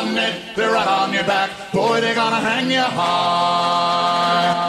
on it, they're right on your back. Boy, they're gonna hang you high.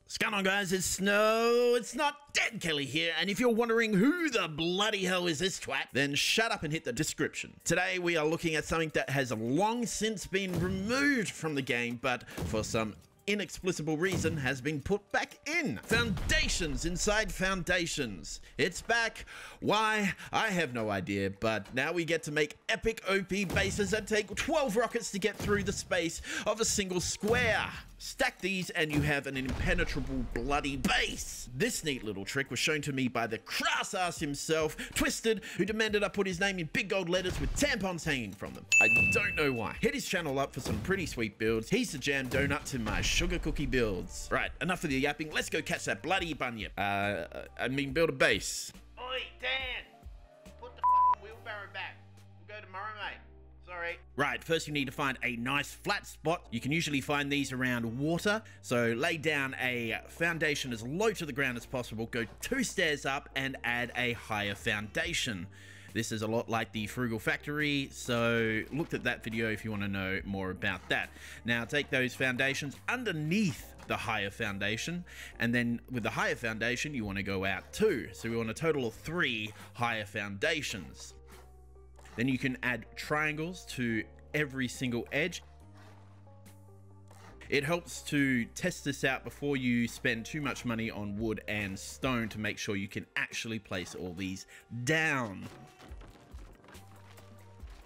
What's going on, guys? It's Snow. It's not Dead Kelly here, and if you're wondering who the bloody hell is this twat, then shut up and hit the description. Today we are looking at something that has long since been removed from the game, but for some inexplicable reason has been put back in. Foundations inside foundations. It's back. Why? I have no idea, but now we get to make epic OP bases that take 12 rockets to get through the space of a single square. Stack these and you have an impenetrable bloody base. This neat little trick was shown to me by the crass ass himself, Twisted, who demanded I put his name in big gold letters with tampons hanging from them. I don't know why. Hit his channel up for some pretty sweet builds. He's the jam donut to my sugar cookie builds. Right, enough of the yapping. Let's go catch that bloody bunyip. Build a base. Oi, Dan! Put the fucking wheelbarrow back. We'll go tomorrow, mate. Sorry. Right, first you need to find a nice flat spot. You can usually find these around water. So lay down a foundation as low to the ground as possible. Go 2 stairs up and add a higher foundation. This is a lot like the Frugal Factory, so look at that video if you want to know more about that. Now take those foundations underneath the higher foundation, and then with the higher foundation you want to go out 2. So we want a total of 3 higher foundations. Then you can add triangles to every single edge. It helps to test this out before you spend too much money on wood and stone to make sure you can actually place all these down.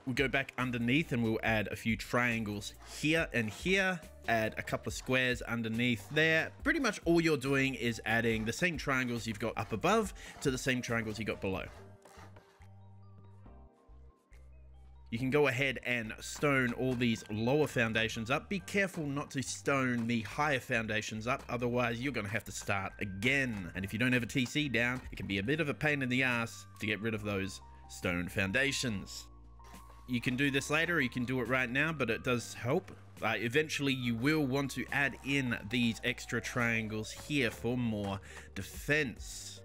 We'll go back underneath and we'll add a few triangles here and here. Add a couple of squares underneath there. Pretty much all you're doing is adding the same triangles you've got up above to the same triangles you got below. You can go ahead and stone all these lower foundations up. Be careful not to stone the higher foundations up, otherwise you're going to have to start again. And if you don't have a TC down, it can be a bit of a pain in the ass to get rid of those stone foundations. You can do this later, or you can do it right now, but it does help. Eventually you will want to add in these extra triangles here for more defense.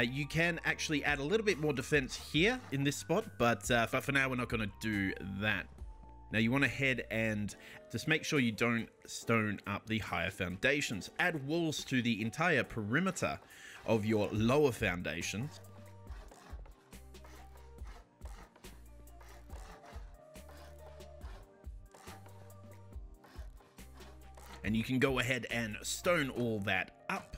You can actually add a little bit more defense here in this spot, but for now we're not going to do that. Now you want to head and just make sure you don't stone up the higher foundations. Add walls to the entire perimeter of your lower foundations. And you can go ahead and stone all that up.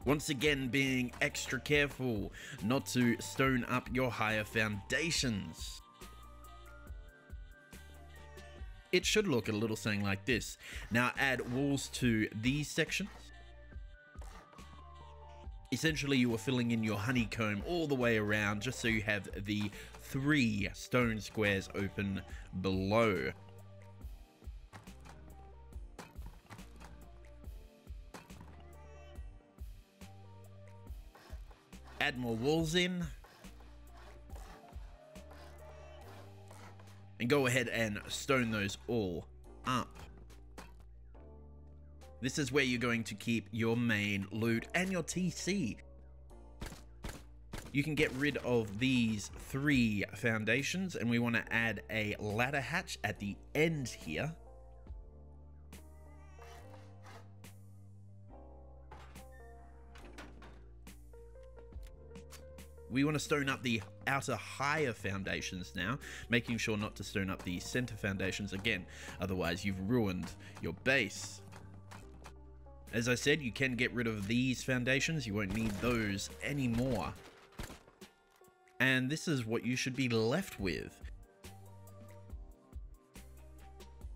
Once again, being extra careful not to stone up your higher foundations. It should look a little something like this. Now add walls to these sections. Essentially, you are filling in your honeycomb all the way around just so you have the 3 stone squares open below. Add more walls in. And go ahead and stone those all up. This is where you're going to keep your main loot and your TC. You can get rid of these 3 foundations, and we want to add a ladder hatch at the end here. We want to stone up the outer higher foundations now, making sure not to stone up the center foundations again, otherwise you've ruined your base. As I said, you can get rid of these foundations, you won't need those anymore. And this is what you should be left with.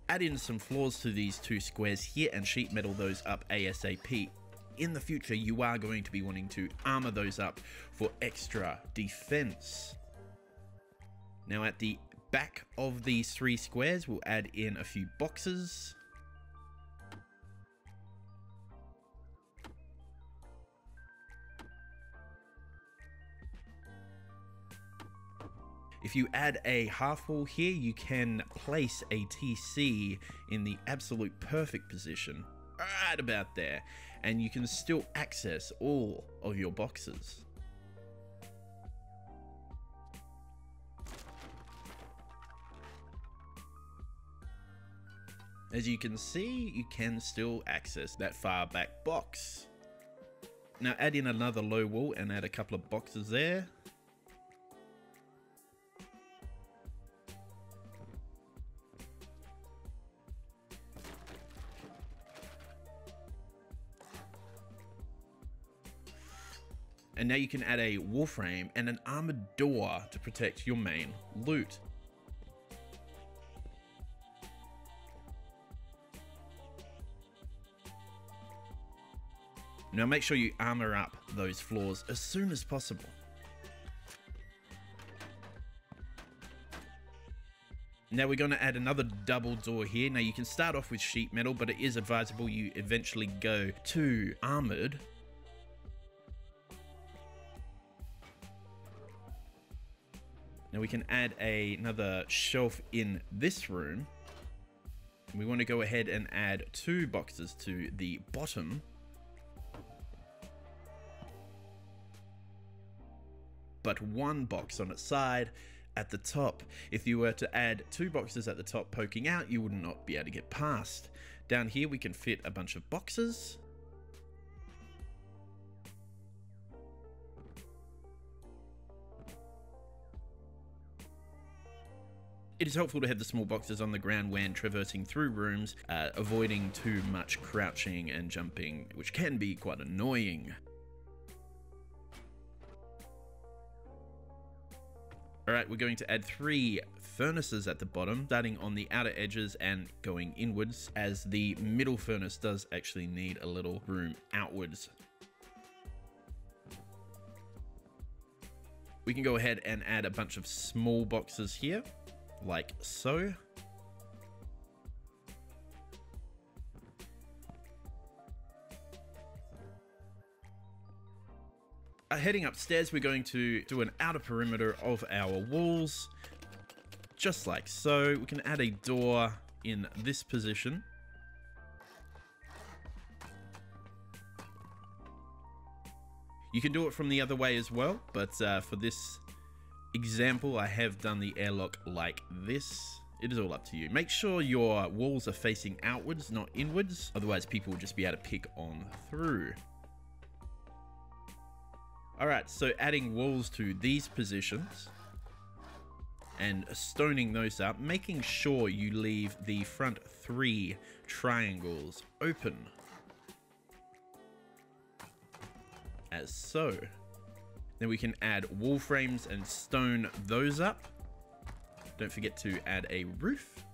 Add in some floors to these 2 squares here and sheet metal those up ASAP. In the future, you are going to be wanting to armor those up for extra defense. Now at the back of these 3 squares, we'll add in a few boxes. If you add a half wall here, you can place a TC in the absolute perfect position, right about there, and you can still access all of your boxes. As you can see, you can still access that far back box. Now add in another low wall and add a couple of boxes there. And now you can add a wall frame and an armored door to protect your main loot. Now make sure you armor up those floors as soon as possible. Now we're going to add another double door here. Now you can start off with sheet metal, but it is advisable you eventually go to armored. Now we can add another shelf in this room. We want to go ahead and add 2 boxes to the bottom. But 1 box on its side at the top. If you were to add 2 boxes at the top poking out, you would not be able to get past. Down here we can fit a bunch of boxes. It is helpful to have the small boxes on the ground when traversing through rooms, avoiding too much crouching and jumping, which can be quite annoying. Alright, we're going to add 3 furnaces at the bottom, starting on the outer edges and going inwards, as the middle furnace does actually need a little room outwards. We can go ahead and add a bunch of small boxes here, like so. Heading upstairs, we're going to do an outer perimeter of our walls, just like so. We can add a door in this position. You can do it from the other way as well, but for this example, I have done the airlock like this. It is all up to you. Make sure your walls are facing outwards, not inwards. Otherwise, people will just be able to pick on through. Alright, so adding walls to these positions and stoning those up, making sure you leave the front 3 triangles open. As so. Then we can add wall frames and stone those up. Don't forget to add a roof.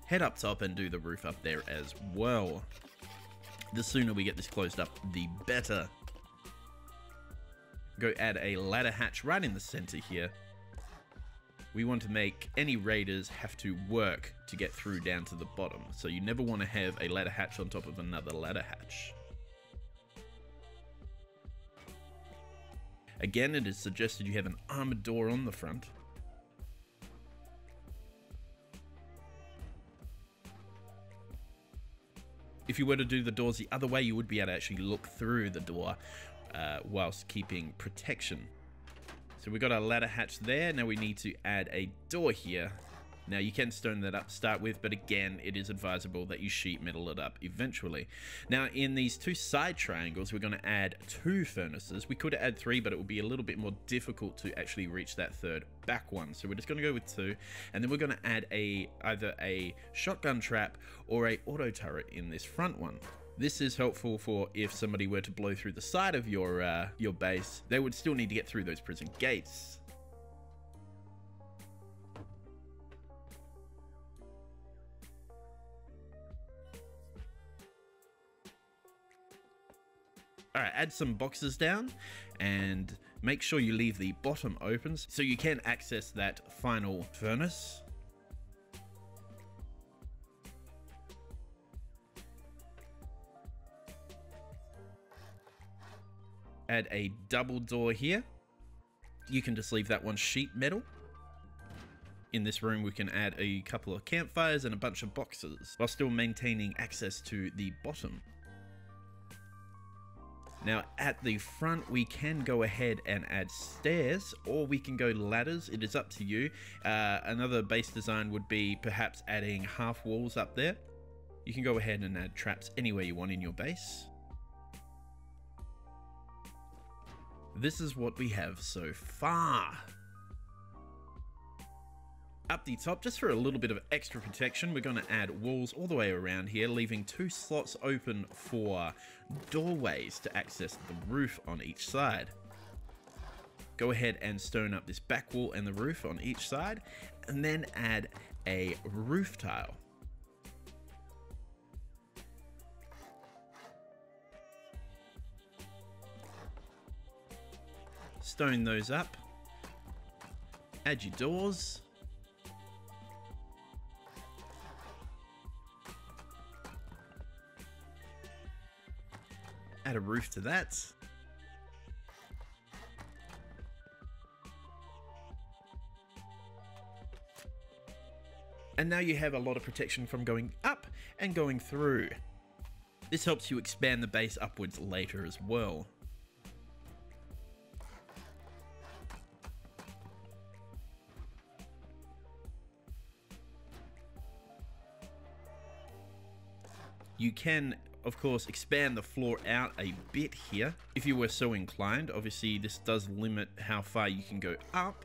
Head up top and do the roof up there as well. The sooner we get this closed up, the better. Go add a ladder hatch right in the center here. We want to make any raiders have to work to get through down to the bottom. So you never want to have a ladder hatch on top of another ladder hatch. Again, it is suggested you have an armored door on the front. If you were to do the doors the other way, you would be able to actually look through the door whilst keeping protection. So we've got our ladder hatch there. Now we need to add a door here. Now you can stone that up to start with, but again, it is advisable that you sheet metal it up eventually. Now in these 2 side triangles, we're going to add 2 furnaces. We could add 3, but it would be a little bit more difficult to actually reach that 3rd back one. So we're just going to go with 2, and then we're going to add either a shotgun trap or a auto turret in this front one. This is helpful for if somebody were to blow through the side of your base, they would still need to get through those prison gates. Alright, add some boxes down and make sure you leave the bottom open so you can access that final furnace. add a double door here. You can just leave that one sheet metal. In this room, we can add a couple of campfires and a bunch of boxes while still maintaining access to the bottom. Now at the front, we can go ahead and add stairs, or we can go ladders. It is up to you. Another base design would be perhaps adding half walls up there. You can go ahead and add traps anywhere you want in your base. This is what we have so far. Up the top, just for a little bit of extra protection, we're going to add walls all the way around here, leaving 2 slots open for doorways to access the roof on each side. Go ahead and stone up this back wall and the roof on each side, and then add a roof tile. Stone those up. Add your doors. Add a roof to that. And now you have a lot of protection from going up and going through. This helps you expand the base upwards later as well. You can, of course, expand the floor out a bit here if you were so inclined. Obviously, this does limit how far you can go up.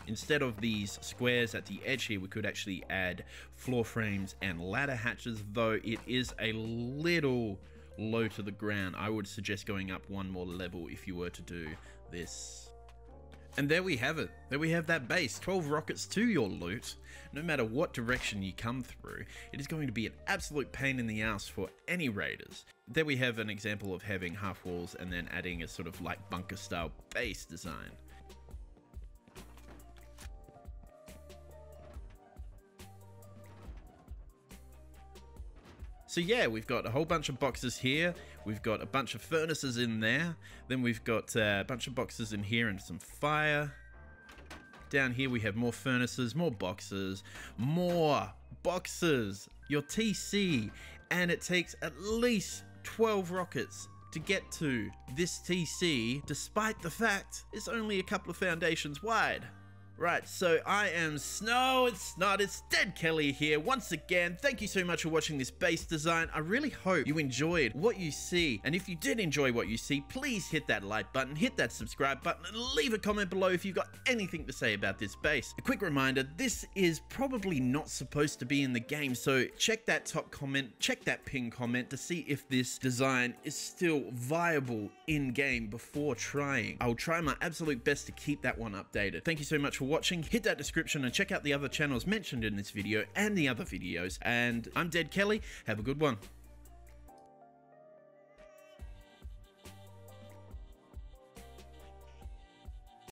Instead of these squares at the edge here, we could actually add floor frames and ladder hatches, though it is a little low to the ground. I would suggest going up one more level if you were to do this. And there we have it. There we have that base. 12 rockets to your loot. No matter what direction you come through, it is going to be an absolute pain in the ass for any raiders. There we have an example of having half walls and then adding a sort of like bunker style base design. So yeah, we've got a whole bunch of boxes here. We've got a bunch of furnaces in there. Then we've got a bunch of boxes in here and some fire. Down here we have more furnaces, more boxes, more boxes. Your TC, and it takes at least 12 rockets to get to this TC, despite the fact it's only a couple of foundations wide. Right, so I am Snow, it's not, it's DedKelly here. Once again, thank you so much for watching this base design. I really hope you enjoyed what you see. And if you did enjoy what you see, please hit that like button, hit that subscribe button, and leave a comment below if you've got anything to say about this base. A quick reminder, this is probably not supposed to be in the game, so check that top comment, check that pin comment to see if this design is still viable in game before trying. I'll try my absolute best to keep that one updated. Thank you so much for watching. Hit that description and check out the other channels mentioned in this video and the other videos. And I'm DedKelly. Have a good one.